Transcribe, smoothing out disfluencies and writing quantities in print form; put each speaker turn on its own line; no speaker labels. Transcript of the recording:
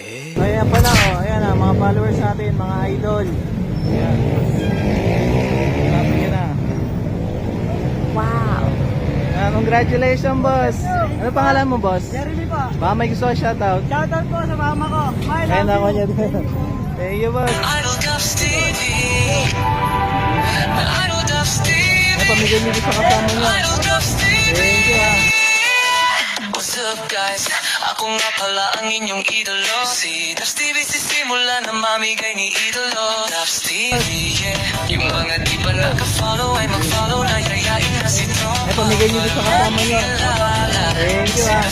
So, ayan pala, oh. Ayan na, mga followers natin, mga idol. Ayan. Sabi niya na.
Wow.
Congratulations, boss. Ano pangalan mo, boss?
Jeremy po.
Baka may gusto ka shoutout.
Shoutout po sa mama ko. My
Ayan
love
ako
you.
niya din. Thank you, boss.
Idol Dubs TV. Idol Dubs TV.
Pamigay niyo sa kasama niya.
Idol Dubs TV.
Thank you, ah.
What's up guys? Ako nga pala ang inyong idolo. Si Dubs TV sisimula na mamigay ni idolo. Dubs TV, yeah. Yung mga di pa naka-follow ay mag-follow na. Yayain na si Tom.
Pamigay niyo sa kasama niya. Thank you, ah.